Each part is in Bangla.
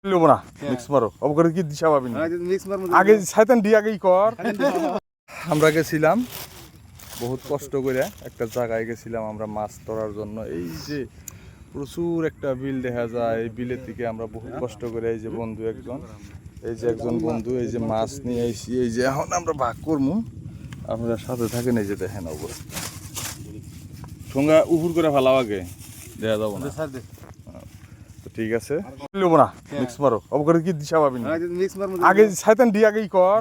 লব না মিক্স মারো অবকরে কি দিশা পাবি না মিক্স মার আগে শয়তান দি আগেই কর আমরা গেছিলাম বহুত কষ্ট করে একটা জায়গায় গেছিলাম আমরা মাছ ধরার জন্য। এই যে প্রচুর একটা বিল দেখা যায়, এই বিলের থেকে আমরা বহুত কষ্ট করে এই যে বন্ধু একজন, এই যে একজন বন্ধু এই যে মাছ নিয়ে এসেছি, এই যে এখন আমরা ভাগ করবো, আপনারা সাথে থাকেন। এই যে দেখেন অবস্থা ঠোঙা উপর করে ফেলাও আগে দেখা যাবো না। ঠিক আছে লব না মিক্স মারো অবকরে কি দিশা পাবি না আগে শয়তান দি আগেই কর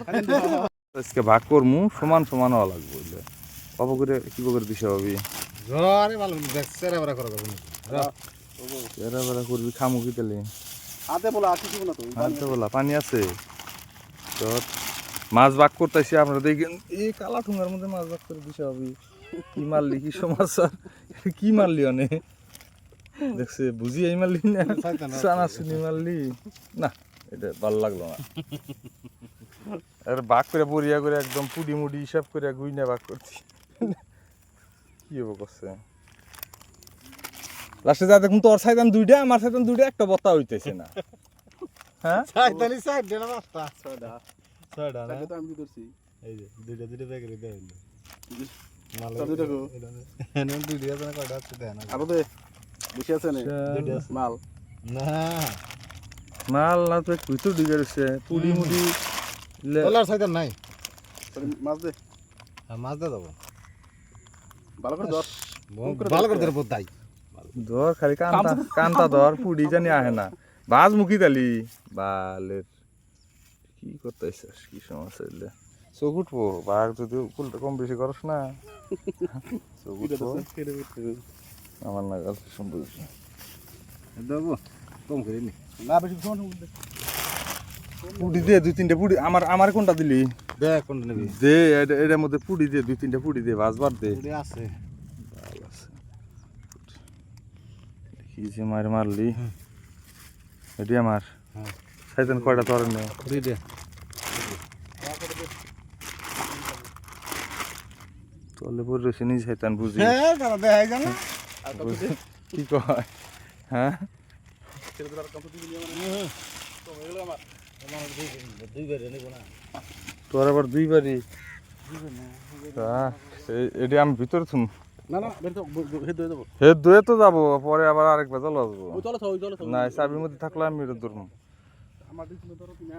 আজকে ভাগ করমু সমান সমান হওয়া লাগবে বুঝলে অবকরে কি করে দিশা পাবি জোরে ভালো দেখ সেরা বড় করব এরা বড় করবি খামু কি তেলে হাতে বলা আছে কি না তো হাতে বলা পানি আছে তো মাছ ভাগ করতেছি আপনারা দেখেন এই কালা ঠোঙার মধ্যে মাছ ভাগ করে দিশা পাবি কি মারলি কি সমাচার কি মারলি অনেক দেখছে বুঝি এই মারলি না সানা শুনি মারলি না, এটা ভালো লাগলো না। আর ভাগ করে বরিয়া করে একদম পুডি মুডি হিসাব করে গুইনা ভাগ করছি কি হবো করছে লাস্টে যা দেখুন তোর সাইতান দুইটা আমার সাইতান দুইটা একটা বত্তা হইতেছে না। হ্যাঁ সাইতানি সাইড দেনা মাছটা ছয়টা ছয়টা না তো আমি ধরছি এই যে দুইটা দুইটা ব্যাগ রে দেন মাল দুইটা গো এনে দুইটা জানা কয়টা আছে দেন আরো দে বেশি আছে না দুইটা মাল না মাল না তো একটু তো দিকে রইছে পুডি মুডি ডলার সাইতান নাই মাছ দে মাছ দে দাও ভালো করে ধর ভালো করে ধর বদাই ধর খালি কান্তা কান্তা ধর পুডি জানি আহে না বাজ মুখি দালি বালের কি করতেছিস কি সমস্যা হইলে চোখ উঠবো বাঘ যদি উল্টা কম বেশি করস না চোখ উঠবো আমার না গাছ সম্ভব দেবো কম করে নি না বেশি পুডি দে দুই তিনটা পুডি আমার আমার কোনটা দিলি দে কোনটা নিবি দে এটার মধ্যে পুডি দে দুই তিনটা পুডি দে ভাজবার দে পুডি আছে ভালো আছে কি যে মার মারলি এটি আমার শয়তান কয়টা তোর নে পুডি দে তোলে পড়ে রয়েছে নি শয়তান বুঝি হ্যাঁ দাদা দেখাই জানো কি কয় হ্যাঁ তোর আবার দুইবারই এটি আমি ভিতরে থুম না না হেদ ধরে দেবো হেদ ধুয়ে তো যাবো পরে আবার আরেকবার চলে আসবো ওই চলো না চাবির মধ্যে থাকলে আমি এটা ধরবো আমার দিকে ধরো তুমি